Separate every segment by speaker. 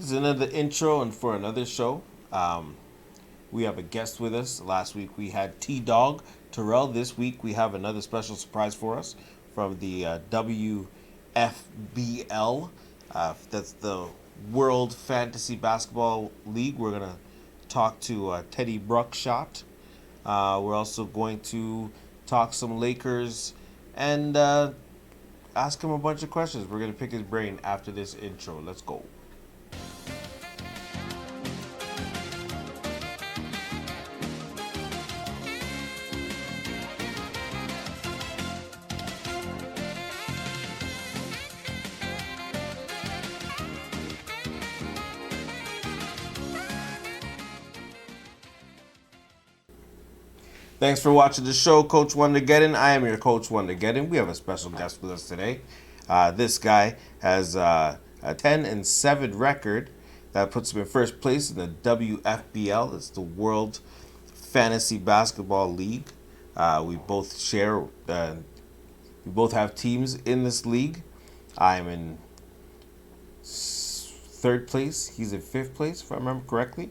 Speaker 1: This is another intro and for another show. We have a guest with us. Last week we had T Dog Terrell. This week we have another special surprise for us from the WFBL. That's the World Fantasy Basketball League. We're going to talk to Teddy BRUK SHOT. We're also going to talk some Lakers and ask him a bunch of questions. We're going to pick his brain after this intro. Let's go. Thanks for watching the show, Coach Wondergeddon. I am your Coach Wondergeddon. We have a special guest with us today. This guy has a 10-7 record that puts him in first place in the WFBL. It's the World Fantasy Basketball League. We both share. We both have teams in this league. I'm in third place. He's in fifth place, if I remember correctly.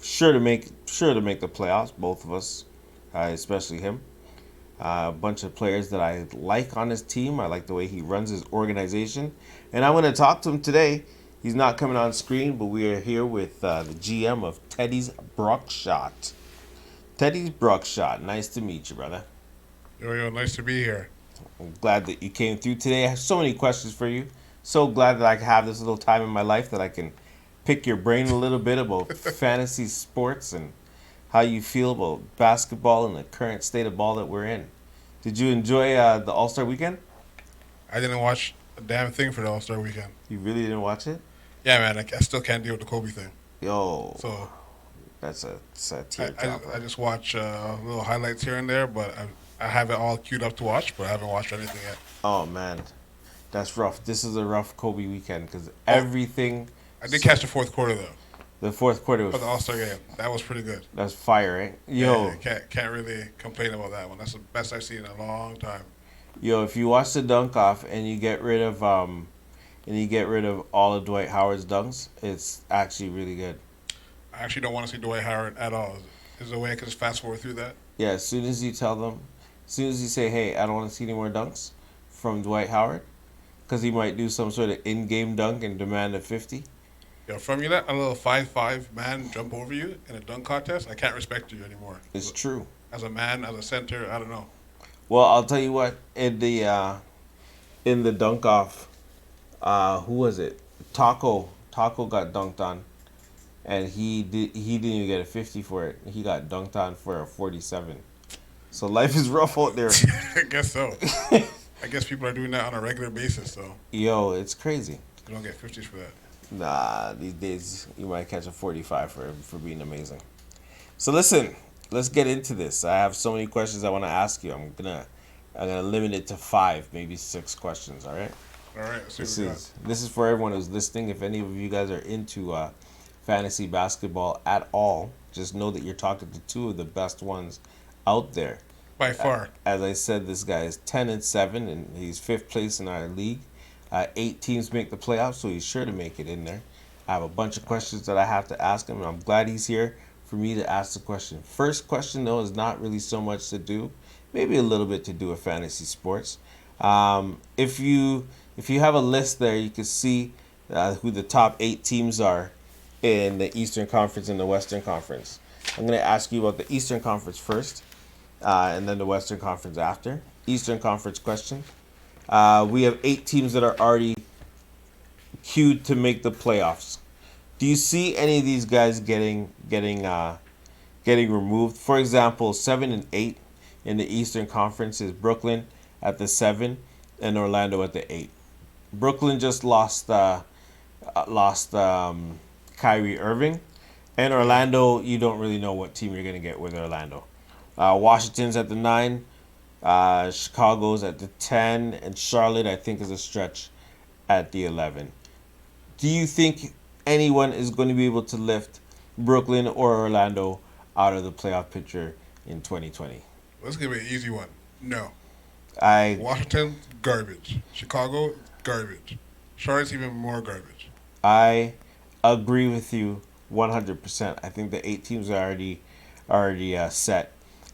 Speaker 1: Sure to make the playoffs, both of us, especially him. A bunch of players that I like on his team. I like the way he runs his organization, and I'm going to talk to him today. He's not coming on screen, but we are here with the GM of Teddy's BRUK SHOT. Teddy's BRUK SHOT. Nice to meet you, brother.
Speaker 2: Yo, nice to be here.
Speaker 1: I'm glad that you came through today. I have so many questions for you. So glad that I have this little time in my life that I can pick your brain a little bit about fantasy sports and how you feel about basketball and the current state of ball that we're in. Did you enjoy the All-Star weekend?
Speaker 2: I didn't watch a damn thing for the All-Star weekend.
Speaker 1: You really didn't watch it?
Speaker 2: Yeah, man, I still can't deal with the Kobe thing.
Speaker 1: Yo,
Speaker 2: So
Speaker 1: that's a
Speaker 2: I,
Speaker 1: teardrop.
Speaker 2: I just watch little highlights here and there, but I have it all queued up to watch, but I haven't watched anything yet.
Speaker 1: Oh, man. That's rough. This is a rough Kobe weekend because
Speaker 2: Oh,
Speaker 1: everything.
Speaker 2: I did catch the fourth quarter though
Speaker 1: The fourth quarter was
Speaker 2: for the All-Star game. That was pretty good.
Speaker 1: that's fire, right?
Speaker 2: Yeah, can't really complain about that one. That's the best I've seen in a long time.
Speaker 1: Yo, if you watch the dunk off and you get rid of all of Dwight Howard's dunks, it's actually really good.
Speaker 2: I actually don't want to see Dwight Howard at all. Is there a way I could just fast forward through that?
Speaker 1: Yeah, as soon as you tell them, as soon as you say, "Hey, I don't want to see any more dunks from Dwight Howard," because he might do some sort of in-game dunk and demand a 50.
Speaker 2: Yo, from you let a little 5'5" man jump over you in a dunk contest, I can't respect you anymore.
Speaker 1: It's true.
Speaker 2: As a man, as a center, I don't know.
Speaker 1: Well, I'll tell you what. In the dunk off, who was it? Taco got dunked on, and he didn't even get a 50 for it. He got dunked on for a 47. So life is rough out there.
Speaker 2: I guess so. I guess people are doing that on a regular basis, so
Speaker 1: Yo, it's crazy.
Speaker 2: you don't get 50s for that.
Speaker 1: Nah, these days you might catch a 45 for being amazing. So listen, let's get into this. I have so many questions I want to ask you. I'm gonna limit it to 5, maybe 6 questions. All right.
Speaker 2: All right, let's see
Speaker 1: This
Speaker 2: what we got.
Speaker 1: is this is for everyone who's listening. If any of you guys are into fantasy basketball at all, just know that you're talking to two of the best ones out there.
Speaker 2: By far.
Speaker 1: As I said, this guy is 10-7, and he's fifth place in our league. 8 teams make the playoffs, so he's sure to make it in there. I have a bunch of questions that I have to ask him, and I'm glad he's here for me to ask the question. First question, though, is not really so much to do, maybe a little bit to do with fantasy sports. If you have a list there, you can see who the top 8 teams are in the Eastern Conference and the Western Conference. I'm going to ask you about the Eastern Conference first, and then the Western Conference after. Eastern Conference question. We have 8 teams that are already queued to make the playoffs. Do you see any of these guys getting removed? For example, 7 and 8 in the Eastern Conference is Brooklyn at the 7 and Orlando at the 8. Brooklyn just lost Kyrie Irving, and Orlando. You don't really know what team you're gonna get with Orlando. Washington's at the 9. Chicago's at the 10, and Charlotte, I think, is a stretch at the 11. Do you think anyone is going to be able to lift Brooklyn or Orlando out of the playoff picture in 2020?
Speaker 2: Let's give it an easy one. No.
Speaker 1: I
Speaker 2: Washington, garbage. Chicago, garbage. Charlotte's even more garbage.
Speaker 1: I agree with you 100%. I think the 8 teams are already set.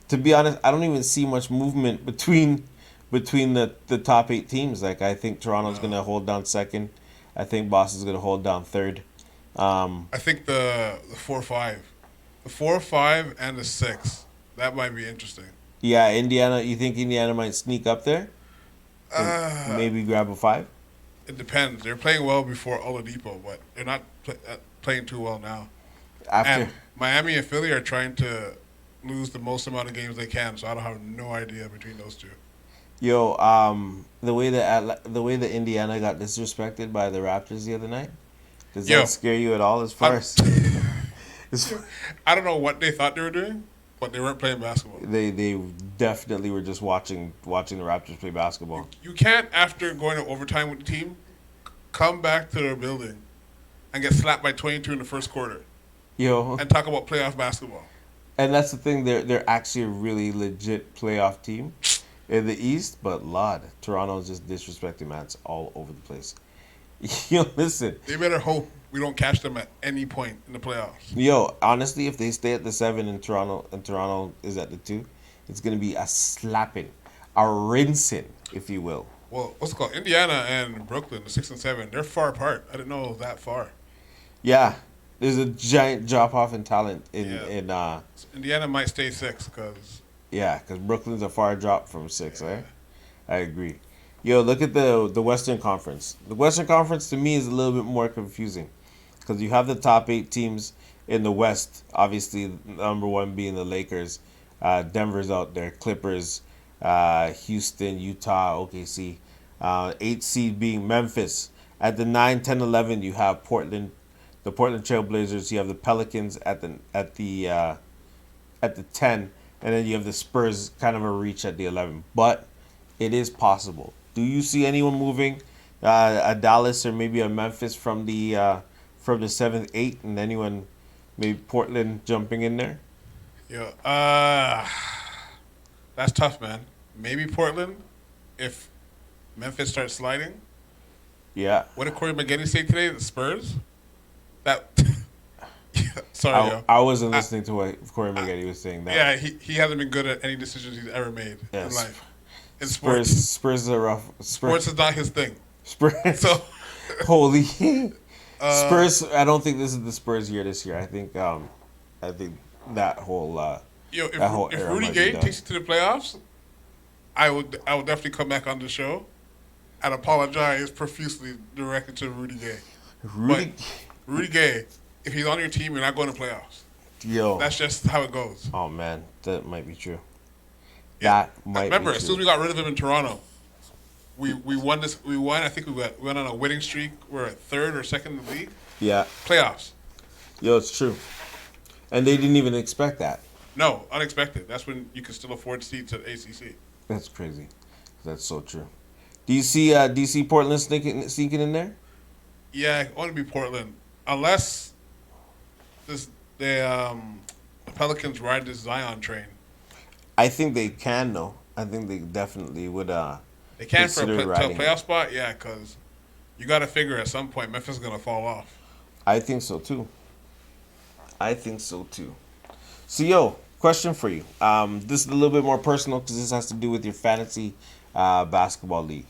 Speaker 1: To be honest, I don't even see much movement between the top 8 teams. Like I think Toronto's
Speaker 2: No.
Speaker 1: gonna hold down second. I think Boston's gonna hold down third.
Speaker 2: I think the 4-5, the 4-5 and the 6, that might be interesting.
Speaker 1: Yeah, Indiana. You think Indiana might sneak up there and
Speaker 2: Uh,
Speaker 1: maybe grab a 5
Speaker 2: it depends. They're playing well before Oladipo, but they're not playing too well now.
Speaker 1: after?
Speaker 2: And Miami and Philly are trying to lose the most amount of games they can, so I don't have no idea between those two.
Speaker 1: Yo, the way that Indiana got disrespected by the Raptors the other night, does
Speaker 2: Yo,
Speaker 1: that scare you at all? As far
Speaker 2: I,
Speaker 1: as, as
Speaker 2: I don't know what they thought they were doing, but they weren't playing basketball.
Speaker 1: they definitely were just watching the Raptors play basketball.
Speaker 2: You can't, after going to overtime with the team, come back to their building and get slapped by 22 in the first quarter
Speaker 1: Yo,
Speaker 2: and talk about playoff basketball.
Speaker 1: and that's the thing. They're actually a really legit playoff team in the East, but Lord, Toronto's just disrespecting man. It's all over the place. Yo, listen.
Speaker 2: They better hope we don't catch them at any point in the playoffs.
Speaker 1: Yo, honestly, if they stay at the 7 in Toronto and Toronto is at the 2, it's gonna be a slapping, a rinsing, if you will.
Speaker 2: Well, what's it called? Indiana and Brooklyn, the 6 and 7, they're far apart. I didn't know it was that far.
Speaker 1: Yeah, there's a giant drop off in talent
Speaker 2: Yeah.
Speaker 1: in
Speaker 2: So Indiana might stay 6 because
Speaker 1: yeah, because Brooklyn's a far drop from 6, right? I agree. Yo, look at the Western Conference. The Western Conference to me is a little bit more confusing because you have the top 8 teams in the West. Obviously, number one being the Lakers. Denver's out there. Clippers, Houston, Utah, OKC. 8 seed being Memphis. At the 9, 10, 11, you have Portland, the Portland Trailblazers. You have the Pelicans at the 10, and then you have the Spurs kind of a reach at the 11. But it is possible. Do you see anyone moving a Dallas or maybe a Memphis from the 7th, 8, and anyone maybe Portland jumping in there?
Speaker 2: yeah, that's tough, man. Maybe Portland if Memphis starts sliding.
Speaker 1: Yeah.
Speaker 2: What did Corey McGinnis say today? The Spurs? That. Sorry, yo.
Speaker 1: I wasn't listening to what Corey Maggette was saying. That
Speaker 2: Yeah, he hasn't been good at any decisions he's ever made in
Speaker 1: Yes.
Speaker 2: life. In
Speaker 1: Spurs
Speaker 2: sports.
Speaker 1: Spurs are rough.
Speaker 2: Sports is not his thing.
Speaker 1: Spurs.
Speaker 2: So,
Speaker 1: Holy Spurs! I don't think this is the Spurs year this year. I think that whole
Speaker 2: yo,
Speaker 1: that whole
Speaker 2: if
Speaker 1: era
Speaker 2: Rudy
Speaker 1: might be
Speaker 2: Gay
Speaker 1: done.
Speaker 2: takes it to the playoffs, I would definitely come back on the show and apologize profusely directly to Rudy Gay.
Speaker 1: Rudy,
Speaker 2: Rudy Gay, if he's on your team, you're not going to playoffs.
Speaker 1: yo,
Speaker 2: That's just how it goes.
Speaker 1: oh man, that might be true.
Speaker 2: Yeah.
Speaker 1: That might
Speaker 2: Remember,
Speaker 1: be
Speaker 2: as
Speaker 1: true.
Speaker 2: soon as we got rid of him in Toronto, we won this. We won. I think we went on a winning streak. We're at third or second in the league.
Speaker 1: Yeah,
Speaker 2: Playoffs.
Speaker 1: yo, it's true, and they didn't even expect that.
Speaker 2: No, unexpected. That's when you can still afford seats at ACC.
Speaker 1: That's crazy. That's so true. Do you see Portland sneaking in there?
Speaker 2: Yeah, it want to be Portland, unless the Pelicans ride this Zion train.
Speaker 1: I think they can though. I think they definitely would.
Speaker 2: They can for
Speaker 1: Consider
Speaker 2: to a
Speaker 1: riding
Speaker 2: playoff
Speaker 1: it.
Speaker 2: spot. Yeah, because you got to figure at some point Memphis is gonna fall off.
Speaker 1: I think so too. I think so too. So, yo, question for you. This is a little bit more personal because this has to do with your fantasy basketball league.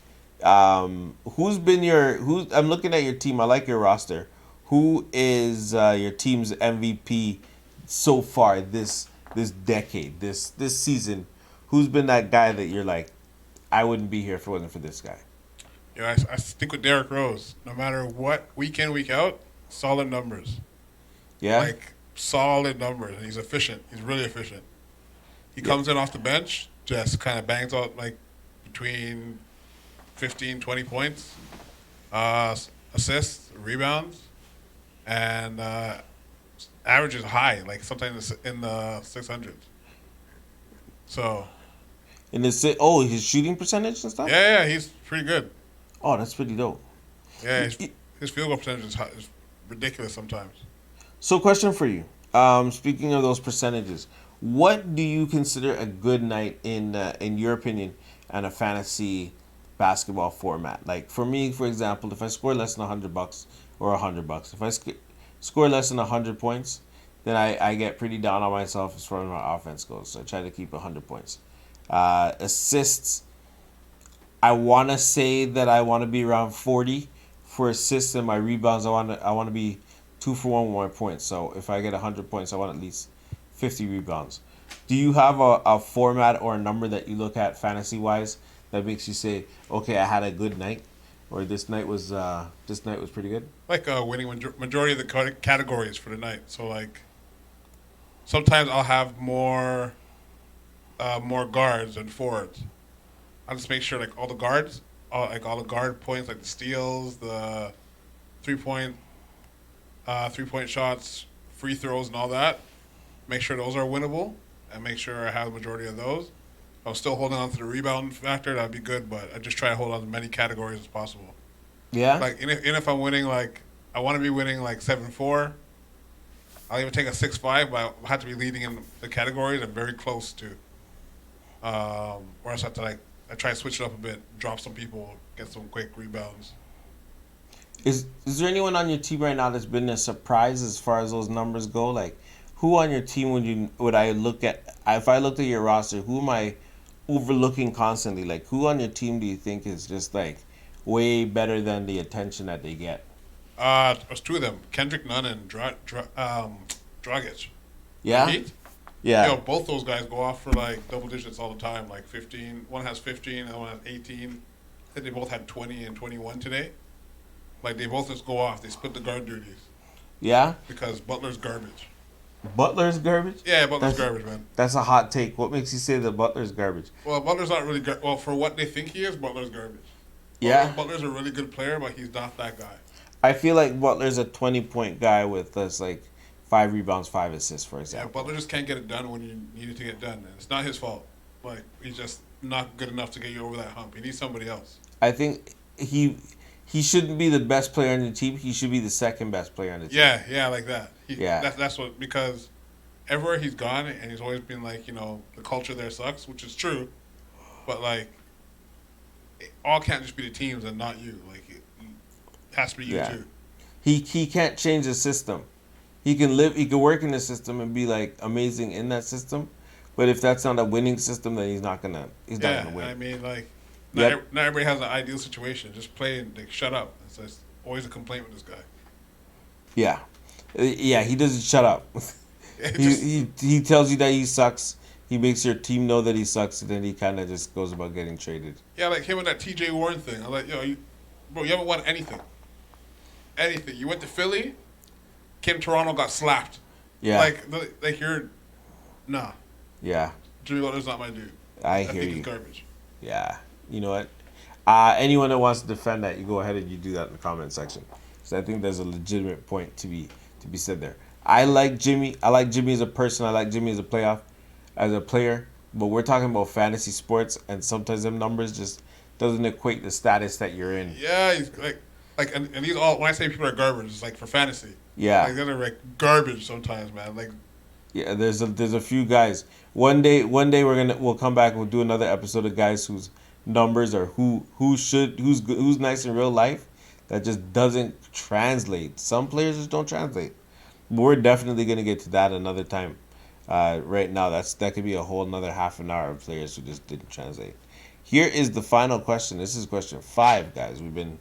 Speaker 1: Who's been your who's? I'm looking at your team. I like your roster. Who is your team's MVP so far this decade, this season? Who's been that guy that you're like, I wouldn't be here if it wasn't for this guy?
Speaker 2: Yeah, I stick with Derrick Rose. No matter what, week in, week out, solid numbers.
Speaker 1: Yeah.
Speaker 2: Like, solid numbers. And he's efficient. He's really efficient. He comes in off the bench, just kind of bangs out, like, between 15, 20 points, assists, rebounds, and averages high, like sometimes in the 600s. So,
Speaker 1: And his shooting percentage and stuff.
Speaker 2: yeah, he's pretty good.
Speaker 1: Oh, that's pretty dope.
Speaker 2: Yeah, his field goal percentage is ridiculous sometimes.
Speaker 1: So, question for you. Speaking of those percentages, what do you consider a good night in your opinion, and a fantasy basketball format. Like for me, for example, if I score less than $100 or $100, if I score less than 100 points, then I get pretty down on myself as far as my offense goes. So I try to keep 100 points. Assists, I want to say that I want to be around 40 for assists, and my rebounds I want to be 2 for 1 with my points. So if I get 100 points, I want at least 50 rebounds. Do you have a format or a number that you look at fantasy wise that makes you say, okay, I had a good night, or this night was pretty good?
Speaker 2: Like winning majority of the categories for the night. So like sometimes I'll have more guards than forwards. I'll just make sure like all the guards, all the guard points, like the steals, the 3 point 3 point shots, free throws, and all that. Make sure those are winnable, and make sure I have the majority of those. I was still holding on to the rebound factor. That'd be good, but I just try to hold on to as many categories as possible.
Speaker 1: Yeah.
Speaker 2: Like, even if I'm winning, like I want to be winning like 7-4. I'll even take a 6-5, but I have to be leading in the categories. I'm very close to. Or else I have to I try to switch it up a bit, drop some people, get some quick rebounds.
Speaker 1: Is there anyone on your team right now that's been a surprise as far as those numbers go? Like, who on your team would I look at if I looked at your roster? Who am I overlooking constantly? Like, who on your team do you think is just like way better than the attention that they get?
Speaker 2: There's two of them, Kendrick Nunn and Dragic.
Speaker 1: Yeah,
Speaker 2: Heat?
Speaker 1: yeah,
Speaker 2: Yo, both those guys go off for like double digits all the time, like 15. One has 15, the other one has 18. I think they both had 20 and 21 today. Like, they both just go off. They split the guard duties
Speaker 1: yeah.
Speaker 2: because Butler's garbage.
Speaker 1: Butler's garbage.
Speaker 2: Yeah, Butler's
Speaker 1: That's-
Speaker 2: garbage, man.
Speaker 1: That's a hot take. What makes you say that Butler's garbage?
Speaker 2: Well, Butler's not really well for what they think he is. Butler's garbage.
Speaker 1: Yeah,
Speaker 2: Butler's a really good player, but he's not that guy.
Speaker 1: I feel like Butler's a 20-point guy with just like 5 rebounds, 5 assists, for
Speaker 2: Yeah,
Speaker 1: example.
Speaker 2: Butler just can't get it done when you need it to get done. And it's not his fault. Like, he's just not good enough to get you over that hump. He needs somebody else.
Speaker 1: I think he shouldn't be the best player on the team. He should be the second best player on the team.
Speaker 2: Yeah, like that.
Speaker 1: Yeah.
Speaker 2: That's what, because everywhere he's gone, and he's always been like, the culture there sucks, which is true. But, like, it all can't just be the teams and not you. Like, it has to be you
Speaker 1: Yeah.
Speaker 2: too.
Speaker 1: He can't change the system. He can work in the system and be like amazing in that system. But if that's not a winning system, then he's not gonna win.
Speaker 2: I mean, like,
Speaker 1: Yep.
Speaker 2: not everybody has an ideal situation. Just play and shut up. It's always a complaint with this guy.
Speaker 1: Yeah, yeah. He doesn't shut up. He tells you that he sucks. He makes your team know that he sucks, and then he kind of just goes about getting traded.
Speaker 2: Yeah, like him and that T.J. Warren thing. I was like, you haven't won anything. Anything. You went to Philly, came to Toronto, got slapped.
Speaker 1: Yeah,
Speaker 2: Like you're, nah.
Speaker 1: yeah.
Speaker 2: Jimmy Butler's not my dude.
Speaker 1: I
Speaker 2: I
Speaker 1: hear
Speaker 2: think
Speaker 1: you.
Speaker 2: he's garbage.
Speaker 1: Yeah. You know what? Anyone that wants to defend that, you go ahead and you do that in the comment section. So I think there's a legitimate point to be said there. I like Jimmy. I like Jimmy as a person. I like Jimmy as a player. But we're talking about fantasy sports, and sometimes them numbers just doesn't equate the status that you're in.
Speaker 2: Yeah, he's and these all, when I say people are garbage, it's like for fantasy.
Speaker 1: Yeah.
Speaker 2: Like they're like garbage sometimes, man. Like,
Speaker 1: Yeah, there's a few guys. One day we'll come back and we'll do another episode of guys whose numbers are who's nice in real life that just doesn't translate. Some players just don't translate. We're definitely gonna get to that another time. Right now that could be a whole another half an hour of players who just didn't translate. Here is the final question. This is question 5, guys. We've been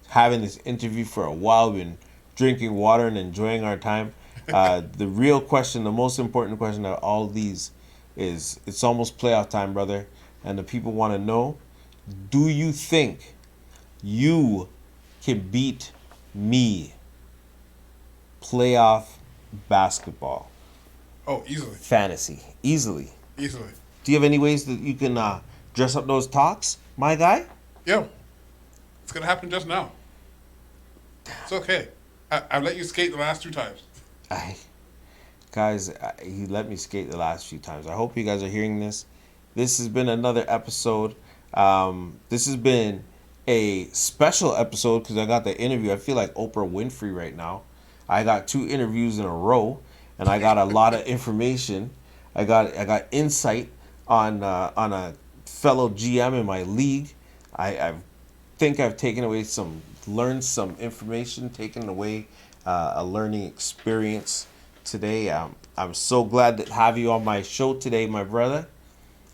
Speaker 1: having this interview for a while. We've been drinking water and enjoying our time. The real question, the most important question of all these is, it's almost playoff time, brother, and the people want to know, do you think you can beat me playoff basketball
Speaker 2: oh, easily.
Speaker 1: fantasy easily?
Speaker 2: Easily.
Speaker 1: Do you have any ways that you can dress up those talks, my guy?
Speaker 2: Yo, it's going to happen just now. It's okay. I've let you skate the last 2 times.
Speaker 1: He let me skate the last few times. I hope you guys are hearing this. This has been another episode. This has been a special episode because I got the interview. I feel like Oprah Winfrey right now. I got 2 interviews in a row, and I got a lot of information. I got insight on a fellow GM in my league. I think I've learned some information, taken away a learning experience today. I'm so glad to have you on my show today, my brother.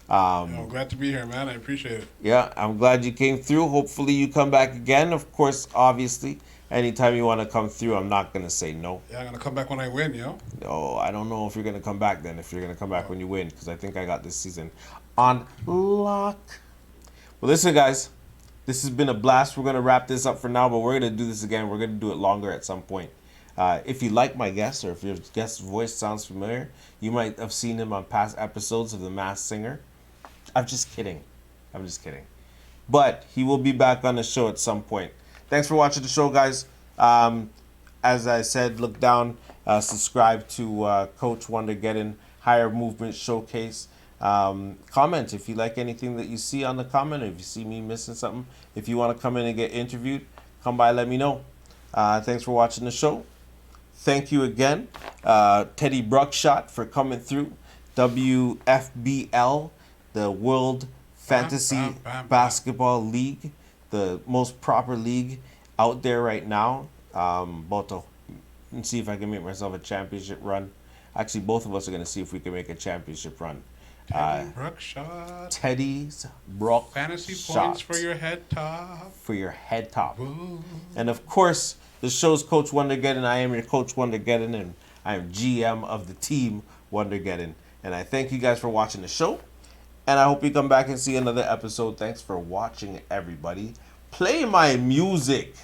Speaker 2: I'm glad to be here, man. I appreciate it.
Speaker 1: Yeah, I'm glad you came through. Hopefully you come back again. Of course, obviously, anytime you want to come through, I'm not going to say no.
Speaker 2: Yeah, I'm gonna come back when I win, yo.
Speaker 1: No, I don't know if you're going to come back then, if you're going to come back when you win, because I think I got this season on lock. Well, listen, guys, this has been a blast. We're going to wrap this up for now, but we're going to do this again. We're going to do it longer at some point. If you like my guest, or if your guest's voice sounds familiar, you might have seen him on past episodes of The Masked Singer. I'm just kidding. I'm just kidding. But he will be back on the show at some point. Thanks for watching the show, guys. As I said, look down, subscribe to Coach Wondergeddon Higher Movement Showcase. Comment if you like anything that you see on the comment, or if you see me missing something. If you want to come in and get interviewed, come by, let me know. Thanks for watching the show. Thank you again, Teddy BRUK SHOT, for coming through. WFBL, the World Fantasy Basketball League, the most proper league out there right now. About to see if I can make myself a championship run. Actually, both of us are going to see if we can make a championship run.
Speaker 2: Teddy BRUK SHOT.
Speaker 1: Teddy's BRUK
Speaker 2: Fantasy
Speaker 1: SHOT.
Speaker 2: points for your head top.
Speaker 1: For your head top.
Speaker 2: Ooh.
Speaker 1: And of course, the show's Coach Wondergeddon. I am your Coach Wondergeddon, and I am GM of the team Wondergeddon. And I thank you guys for watching the show. And I hope you come back and see another episode. Thanks for watching, everybody. Play my music.